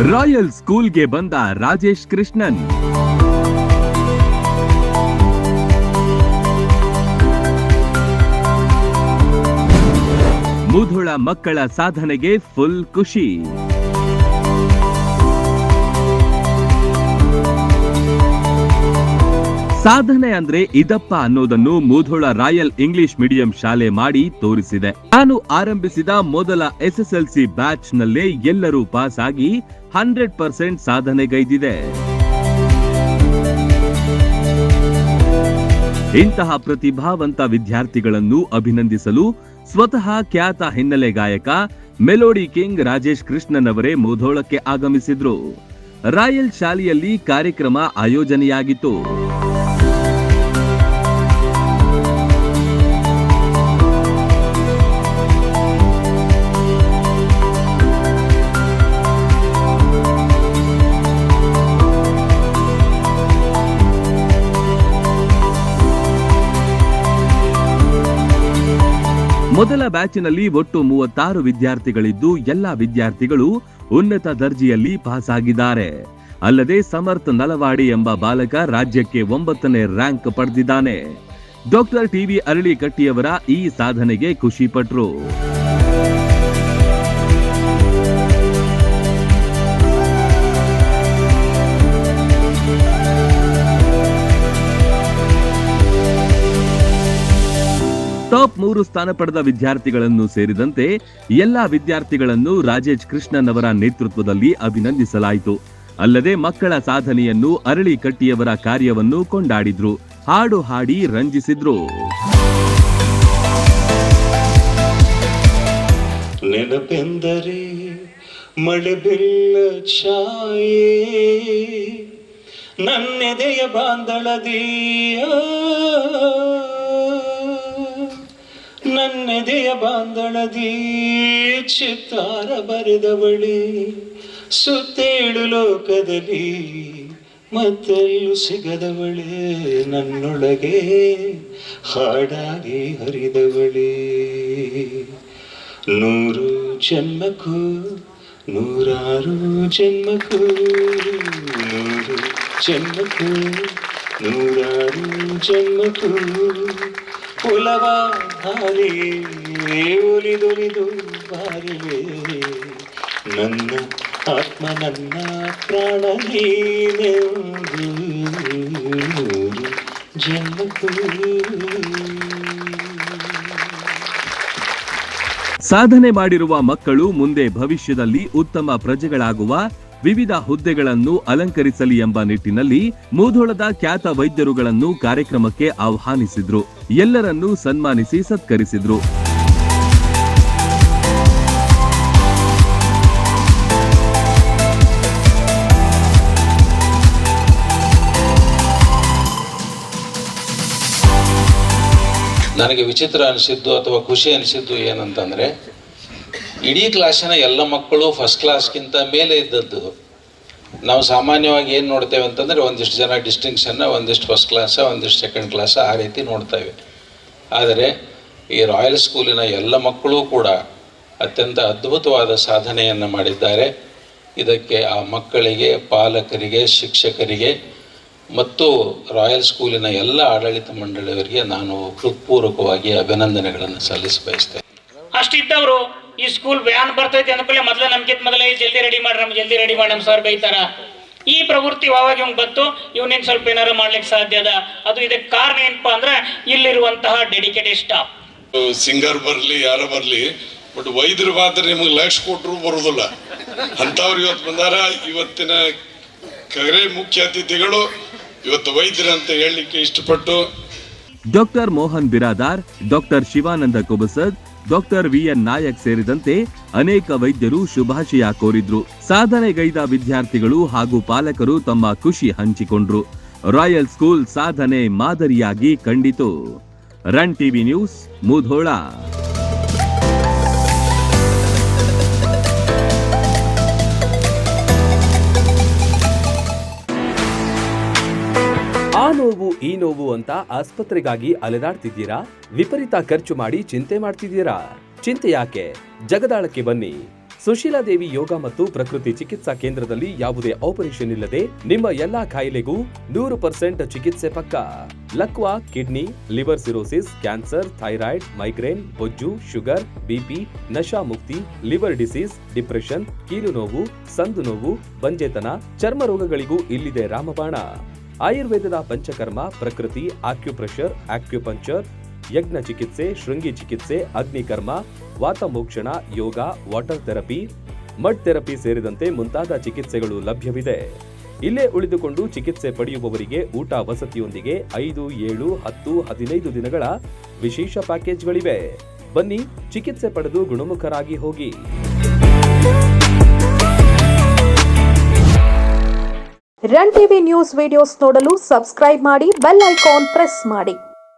Royal ಸ್ಕೂಲ್ಗೆ ಬಂದ ರಾಜೇಶ್ ಕೃಷ್ಣನ್. ಮುಧೋಳ ಮಕ್ಕಳ ಸಾಧನೆಗೆ ಫುಲ್ ಖುಷಿ. ಸಾಧನೆ ಅಂದ್ರೆ ಇದಪ್ಪ ಅನ್ನೋದನ್ನು ಮುಧೋಳ ರಾಯಲ್ ಇಂಗ್ಲಿಷ್ ಮೀಡಿಯಂ ಶಾಲೆ ಮಾಡಿ ತೋರಿಸಿದೆ. ನಾನು ಆರಂಭಿಸಿದ ಮೊದಲ SSLC ಬ್ಯಾಚ್ ನಲ್ಲೇ ಎಲ್ಲರೂ ಪಾಸ್ ಆಗಿ 100% ಸಾಧನೆಗೈದಿದೆ. ಇಂತಹ ಪ್ರತಿಭಾವಂತ ವಿದ್ಯಾರ್ಥಿಗಳನ್ನು ಅಭಿನಂದಿಸಲು ಸ್ವತಃ ಖ್ಯಾತ ಹಿನ್ನೆಲೆ ಗಾಯಕ ಮೆಲೋಡಿ ಕಿಂಗ್ ರಾಜೇಶ್ ಕೃಷ್ಣನ್ ಅವರೇ ಮುಧೋಳಕ್ಕೆ ಆಗಮಿಸಿದ್ರು. ರಾಯಲ್ ಶಾಲೆಯಲ್ಲಿ ಕಾರ್ಯಕ್ರಮ ಆಯೋಜನೆಯಾಗಿತ್ತು. ಮೊದಲ ಬ್ಯಾಚಿನಲ್ಲಿ ಒಟ್ಟು 36 ವಿದ್ಯಾರ್ಥಿಗಳಿದ್ದು ಎಲ್ಲಾ ವಿದ್ಯಾರ್ಥಿಗಳು ಉನ್ನತ ದರ್ಜೆಯಲ್ಲಿ ಪಾಸ್ ಆಗಿದ್ದಾರೆ. ಅಲ್ಲದೆ ಸಮರ್ಥ್ ನಲವಾಡಿ ಎಂಬ ಬಾಲಕ ರಾಜ್ಯಕ್ಕೆ 9ನೇ ರ್ಯಾಂಕ್ ಪಡೆದಿದ್ದಾನೆ. ಡಾಕ್ಟರ್ TV ಅರಳಿಕಟ್ಟಿಯವರ ಈ ಸಾಧನೆಗೆ ಖುಷಿ ಪಟ್ರು. ಟಾಪ್ 3 ಸ್ಥಾನ ಪಡೆದ ವಿದ್ಯಾರ್ಥಿಗಳನ್ನು ಸೇರಿದಂತೆ ಎಲ್ಲಾ ವಿದ್ಯಾರ್ಥಿಗಳನ್ನು ರಾಜೇಶ್ ಕೃಷ್ಣನ್ ಅವರ ನೇತೃತ್ವದಲ್ಲಿ ಅಭಿನಂದಿಸಲಾಯಿತು. ಅಲ್ಲದೆ ಮಕ್ಕಳ ಸಾಧನೆಯನ್ನು ಅರಳಿಕಟ್ಟಿಯವರ ಕಾರ್ಯವನ್ನು ಕೊಂಡಾಡಿದ್ರು, ಹಾಡು ಹಾಡಿ ರಂಜಿಸಿದ್ರು. ನೆನಪೆಂದರೆ ಮಳೆ ಬೆಲ್ಲ ಛಾಯೆ ನನ್ನೆದೆಯ ಬಾಂದಳದೀಯ ನನ್ನೆದೆಯ ಬಾಂದಳದಿ ಚಿತ್ತಾರ ಬರೆದವಳೆ ಸುತ್ತೇಳು ಲೋಕದಲ್ಲಿ ಮತ್ತೆಲ್ಲೂ ಸಿಗದವಳೆ ನನ್ನೊಳಗೆ ಹಾಡಾಗಿ ಹರಿದವಳೆ. 100 ಜನ್ಮಕ್ಕೂ 106 ಜನ್ಮಕ್ಕೂ 100 ಜನ್ಮಕ್ಕೂ 106 ಜನ್ಮಕ್ಕೂ ಉಲವ ಹಾರಿಯೇ ಒಲಿದೊಲಿದು ಬಾರಿವೆ ನನ್ನ ಆತ್ಮ ನನ್ನ ಪ್ರಾಣ ನೀನೆ 100 ಜನ್ಮಕ್ಕೂ. ಸಾಧನೆ ಮಾಡಿರುವ ಮಕ್ಕಳು ಮುಂದೆ ಭವಿಷ್ಯದಲ್ಲಿ ಉತ್ತಮ ಪ್ರಜೆಗಳಾಗುವ ವಿವಿಧ ಹುದ್ದೆಗಳನ್ನು ಅಲಂಕರಿಸಲಿ ಎಂಬ ನಿಟ್ಟಿನಲ್ಲಿ ಮುಧೋಳದ ಖ್ಯಾತ ವೈದ್ಯರುಗಳನ್ನು ಕಾರ್ಯಕ್ರಮಕ್ಕೆ ಆಹ್ವಾನಿಸಿದ್ರು. ಎಲ್ಲರನ್ನೂ ಸನ್ಮಾನಿಸಿ ಸತ್ಕರಿಸಿದ್ರು. ನನಗೆ ವಿಚಿತ್ರ ಅನಿಸಿದ್ದು ಅಥವಾ ಖುಷಿ ಅನಿಸಿದ್ದು ಏನಂತಂದರೆ, ಇಡೀ ಕ್ಲಾಸಿನ ಎಲ್ಲ ಮಕ್ಕಳು ಫಸ್ಟ್ ಕ್ಲಾಸ್ಗಿಂತ ಮೇಲೆ ಇದ್ದದ್ದು. ನಾವು ಸಾಮಾನ್ಯವಾಗಿ ಏನು ನೋಡ್ತೇವೆ ಅಂತಂದರೆ ಒಂದಿಷ್ಟು ಜನ ಡಿಸ್ಟಿಂಕ್ಷನ್ನ, ಒಂದಿಷ್ಟು ಫಸ್ಟ್ ಕ್ಲಾಸ, ಒಂದಿಷ್ಟು ಸೆಕೆಂಡ್ ಕ್ಲಾಸ, ಆ ರೀತಿ ನೋಡ್ತೇವೆ. ಆದರೆ ಈ ರಾಯಲ್ ಸ್ಕೂಲಿನ ಎಲ್ಲ ಮಕ್ಕಳೂ ಕೂಡ ಅತ್ಯಂತ ಅದ್ಭುತವಾದ ಸಾಧನೆಯನ್ನು ಮಾಡಿದ್ದಾರೆ. ಇದಕ್ಕೆ ಆ ಮಕ್ಕಳಿಗೆ, ಪಾಲಕರಿಗೆ, ಶಿಕ್ಷಕರಿಗೆ ಮತ್ತು ರಾಯಲ್ ಸ್ಕೂಲಿನ ಎಲ್ಲ ಆಡಳಿತ ಮಂಡಳಿಯವರಿಗೆ ನಾನು ಹೃತ್ಪೂರ್ವಕವಾಗಿ ಅಭಿನಂದನೆಗಳನ್ನು ಸಲ್ಲಿಸಿ ಬಯಸ್ತೇನೆ. ಅಷ್ಟಿದ್ದವರು ಈ ಸ್ಕೂಲ್ ವ್ಯಾನ್ ಬರ್ತೈತೆ ಅಂದ್ಕೊಳ್ಳಿ ಮೊದಲೇ ನಮ್ಗಿಂತ ಮೊದಲೇ ಜಲ್ದಿ ರೆಡಿ ಮಾಡಿ ನಮ್ಮ ಸರ್ ಬೈತಾರ. ಈ ಪ್ರವೃತ್ತಿ ಯಾವಾಗ ಇವ್ನು ಬಂತು, ಇವನೇನು ಸ್ವಲ್ಪ ಏನಾರು ಮಾಡ್ಲಿಕ್ಕೆ ಸಾಧ್ಯ ಅದ. ಅದು ಇದಕ್ಕೆ ಕಾರಣ ಏನಪ್ಪ ಅಂದ್ರೆ ಇಲ್ಲಿರುವಂತಹ ಡೆಡಿಕೇಟೆಡ್ ಸ್ಟಾಫ್. ಸಿಂಗರ್ ಬರಲಿ ಯಾರ ಬರಲಿ, ಬಟ್ ವೈದ್ಯರು ಮಾತ್ರ ನಿಮಗೆ ಲಕ್ಷ ಕೊಟ್ಟರು ಬರುವುದಿಲ್ಲ. ಅಂಥವ್ರು ಇವತ್ತು ಬಂದಾರ. ಇವತ್ತಿನ ಕರೆ ಮುಖ್ಯ ಅತಿಥಿಗಳು ಇವತ್ತು ವೈದ್ಯರಂತ ಹೇಳಲಿಕ್ಕೆ ಇಷ್ಟಪಟ್ಟು doctor Mohan Biradar, doctor Shivananda Kubasad, doctor VN Nayak ಸೇರಿದಂತೆ ಅನೇಕ ವೈದ್ಯರು ಶುಭಾಶಯ ಕೋರಿದ್ರು. ಸಾಧನೆಗೈದ ವಿದ್ಯಾರ್ಥಿಗಳು ಹಾಗೂ ಪಾಲಕರು ತಮ್ಮ ಖುಷಿ ಹಂಚಿಕೊಂಡ್ರು. ರಾಯಲ್ ಸ್ಕೂಲ್ ಸಾಧನೆ ಮಾದರಿಯಾಗಿ ಕಂಡಿತು. Run TV news, Mudhol. ಆ ನೋವು ಈ ನೋವು ಅಂತ ಆಸ್ಪತ್ರೆಗಾಗಿ ಅಲೆದಾಡ್ತಿದ್ದೀರಾ? ವಿಪರೀತ ಖರ್ಚು ಮಾಡಿ ಚಿಂತೆ ಮಾಡ್ತಿದ್ದೀರಾ? ಚಿಂತೆ ಯಾಕೆ? ಜಗದಾಳಕ್ಕೆ ಬನ್ನಿ. ಸುಶೀಲಾ ದೇವಿ ಯೋಗ ಮತ್ತು ಪ್ರಕೃತಿ ಚಿಕಿತ್ಸಾ ಕೇಂದ್ರದಲ್ಲಿ ಯಾವುದೇ ಆಪರೇಷನ್ ಇಲ್ಲದೆ ನಿಮ್ಮ ಎಲ್ಲಾ ಕಾಯಿಲೆಗೂ 100% ಚಿಕಿತ್ಸೆ ಪಕ್ಕ. ಲಕ್ವಾ, kidney, liver cirrhosis, cancer, thyroid, migraine, ಬೊಜ್ಜು, ಶುಗರ್, ಬಿಪಿ, ನಶಾ ಮುಕ್ತಿ, ಲಿವರ್ ಡಿಸೀಸ್, ಡಿಪ್ರೆಷನ್, ಕೀಲು ನೋವು, ಸಂದು ನೋವು, ಬಂಜೆತನ, ಚರ್ಮ ರೋಗಗಳಿಗೂ ಇಲ್ಲಿದೆ ರಾಮಬಾಣ. ಆಯುರ್ವೇದದ ಪಂಚಕರ್ಮ, ಪ್ರಕೃತಿ, ಆಕ್ಯುಪ್ರೆಷರ್, ಆಕ್ಯುಪಂಕ್ಚರ್, ಯಜ್ಞ ಚಿಕಿತ್ಸೆ, ಶೃಂಗಿ ಚಿಕಿತ್ಸೆ, ಅಗ್ನಿಕರ್ಮ, ವಾತಮೋಕ್ಷಣ, ಯೋಗ, ವಾಟರ್ ಥೆರಪಿ, ಮಡ್ ಥೆರಪಿ ಸೇರಿದಂತೆ ಮುಂತಾದ ಚಿಕಿತ್ಸೆಗಳು ಲಭ್ಯವಿದೆ. ಇಲ್ಲೇ ಉಳಿದುಕೊಂಡು ಚಿಕಿತ್ಸೆ ಪಡೆಯುವವರಿಗೆ ಊಟ ವಸತಿಯೊಂದಿಗೆ 5, 7, 10, 15 ದಿನಗಳ ವಿಶೇಷ ಪ್ಯಾಕೇಜ್ಗಳಿವೆ. ಬನ್ನಿ, ಚಿಕಿತ್ಸೆ ಪಡೆದು ಗುಣಮುಖರಾಗಿ ಹೋಗಿ. ರನ್ ಟಿವಿ ನ್ಯೂಸ್ ವಿಡಿಯೋಸ್ ನೋಡಲು ಸಬ್ಸ್ಕ್ರೈಬ್ ಮಾಡಿ, ಬೆಲ್ ಐಕಾನ್ ಪ್ರೆಸ್ ಮಾಡಿ.